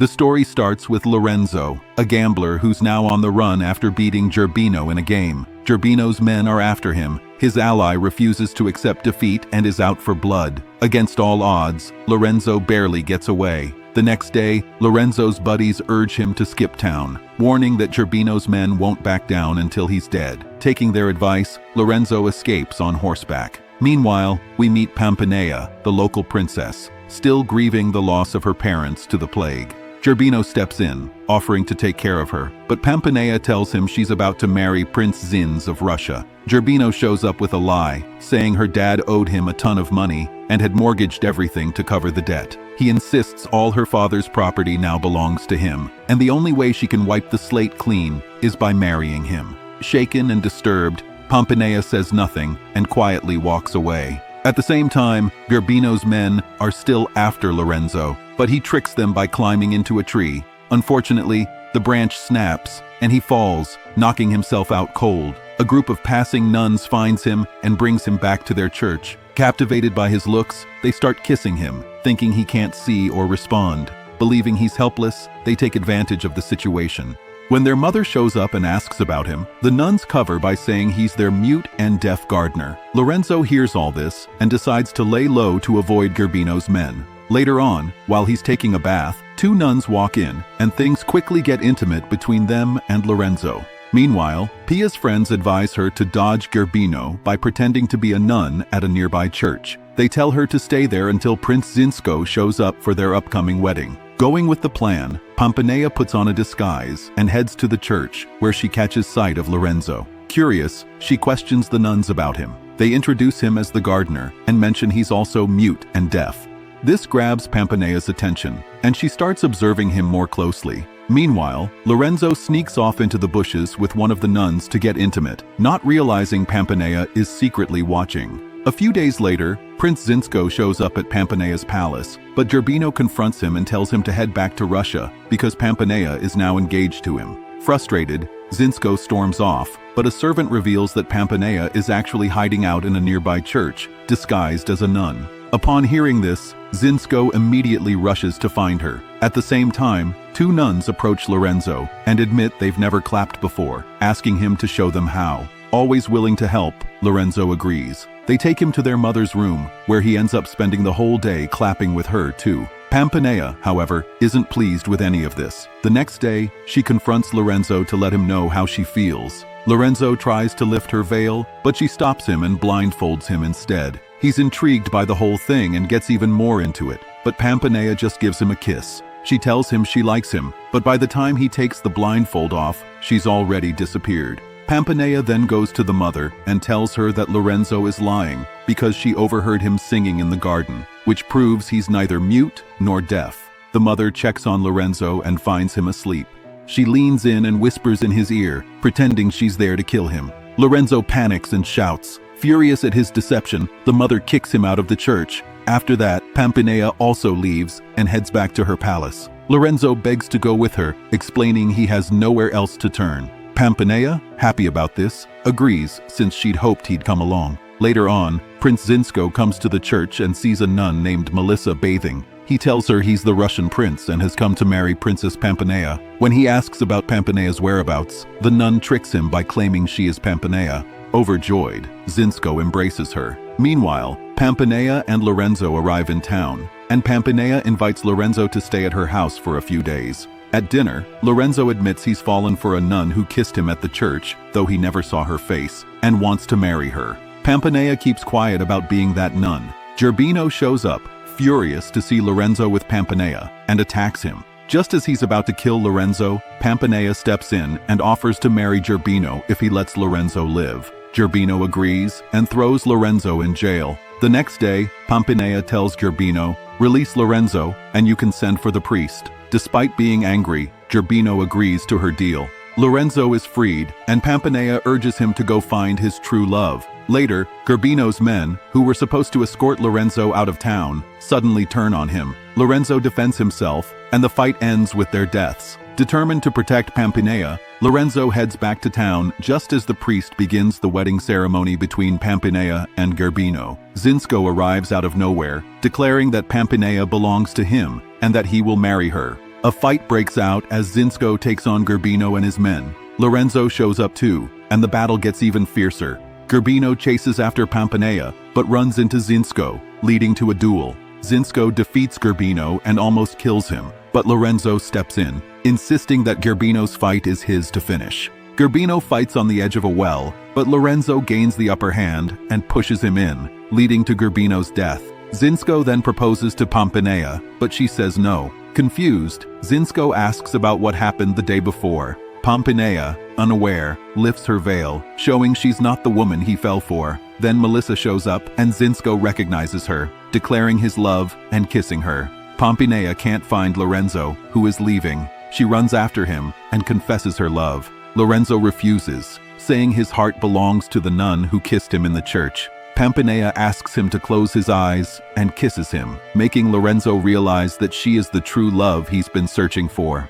The story starts with Lorenzo, a gambler who's now on the run after beating Gerbino in a game. Gerbino's men are after him. His ally refuses to accept defeat and is out for blood. Against all odds, Lorenzo barely gets away. The next day, Lorenzo's buddies urge him to skip town, warning that Gerbino's men won't back down until he's dead. Taking their advice, Lorenzo escapes on horseback. Meanwhile, we meet Pampanea, the local princess, still grieving the loss of her parents to the plague. Gerbino steps in, offering to take care of her, but Pampanea tells him she's about to marry Prince Zins of Russia. Gerbino shows up with a lie, saying her dad owed him a ton of money and had mortgaged everything to cover the debt. He insists all her father's property now belongs to him, and the only way she can wipe the slate clean is by marrying him. Shaken and disturbed, Pampanea says nothing and quietly walks away. At the same time, Gerbino's men are still after Lorenzo, but he tricks them by climbing into a tree. Unfortunately, the branch snaps, and he falls, knocking himself out cold. A group of passing nuns finds him and brings him back to their church. Captivated by his looks, they start kissing him, thinking he can't see or respond. Believing he's helpless, they take advantage of the situation. When their mother shows up and asks about him, the nuns cover by saying he's their mute and deaf gardener. Lorenzo hears all this and decides to lay low to avoid Gerbino's men. Later on, while he's taking a bath, two nuns walk in, and things quickly get intimate between them and Lorenzo. Meanwhile, Pia's friends advise her to dodge Gerbino by pretending to be a nun at a nearby church. They tell her to stay there until Prince Zinsko shows up for their upcoming wedding. Going with the plan, Pampanea puts on a disguise and heads to the church, where she catches sight of Lorenzo. Curious, she questions the nuns about him. They introduce him as the gardener and mention he's also mute and deaf. This grabs Pampanea's attention, and she starts observing him more closely. Meanwhile, Lorenzo sneaks off into the bushes with one of the nuns to get intimate, not realizing Pampanea is secretly watching. A few days later, Prince Zinsko shows up at Pampanea's palace, but Gerbino confronts him and tells him to head back to Russia because Pampanea is now engaged to him. Frustrated, Zinsko storms off, but a servant reveals that Pampanea is actually hiding out in a nearby church, disguised as a nun. Upon hearing this, Zinsko immediately rushes to find her. At the same time, two nuns approach Lorenzo and admit they've never clapped before, asking him to show them how. Always willing to help, Lorenzo agrees. They take him to their mother's room, where he ends up spending the whole day clapping with her too. Pampanea, however, isn't pleased with any of this. The next day, she confronts Lorenzo to let him know how she feels. Lorenzo tries to lift her veil, but she stops him and blindfolds him instead. He's intrigued by the whole thing and gets even more into it, but Pampanea just gives him a kiss. She tells him she likes him, but by the time he takes the blindfold off, she's already disappeared. Pampanea then goes to the mother and tells her that Lorenzo is lying because she overheard him singing in the garden, which proves he's neither mute nor deaf. The mother checks on Lorenzo and finds him asleep. She leans in and whispers in his ear, pretending she's there to kill him. Lorenzo panics and shouts. Furious at his deception, the mother kicks him out of the church. After that, Pampanea also leaves and heads back to her palace. Lorenzo begs to go with her, explaining he has nowhere else to turn. Pampanea, happy about this, agrees since she'd hoped he'd come along. Later on, Prince Zinsko comes to the church and sees a nun named Melissa bathing. He tells her he's the Russian prince and has come to marry Princess Pampanea. When he asks about Pampanea's whereabouts, the nun tricks him by claiming she is Pampanea. Overjoyed, Zinsko embraces her. Meanwhile, Pampanea and Lorenzo arrive in town, and Pampanea invites Lorenzo to stay at her house for a few days. At dinner, Lorenzo admits he's fallen for a nun who kissed him at the church, though he never saw her face, and wants to marry her. Pampanea keeps quiet about being that nun. Gerbino shows up, furious to see Lorenzo with Pampanea, and attacks him. Just as he's about to kill Lorenzo, Pampanea steps in and offers to marry Gerbino if he lets Lorenzo live. Gerbino agrees and throws Lorenzo in jail. The next day, Pampanea tells Gerbino, "Release Lorenzo, and you can send for the priest." Despite being angry, Gerbino agrees to her deal. Lorenzo is freed, and Pampanea urges him to go find his true love. Later, Gerbino's men, who were supposed to escort Lorenzo out of town, suddenly turn on him. Lorenzo defends himself, and the fight ends with their deaths. Determined to protect Pampanea, Lorenzo heads back to town just as the priest begins the wedding ceremony between Pampanea and Gerbino. Zinsko arrives out of nowhere, declaring that Pampanea belongs to him and that he will marry her. A fight breaks out as Zinsko takes on Gerbino and his men. Lorenzo shows up too, and the battle gets even fiercer. Gerbino chases after Pomponea, but runs into Zinsko, leading to a duel. Zinsko defeats Gerbino and almost kills him, but Lorenzo steps in, insisting that Gerbino's fight is his to finish. Gerbino fights on the edge of a well, but Lorenzo gains the upper hand and pushes him in, leading to Gerbino's death. Zinsko then proposes to Pomponea, but she says no. Confused, Zinsko asks about what happened the day before. Pomponea, unaware, lifts her veil, showing she's not the woman he fell for. Then Melissa shows up and Zinsko recognizes her, declaring his love and kissing her. Pomponea can't find Lorenzo, who is leaving. She runs after him and confesses her love. Lorenzo refuses, saying his heart belongs to the nun who kissed him in the church. Pomponea asks him to close his eyes and kisses him, making Lorenzo realize that she is the true love he's been searching for.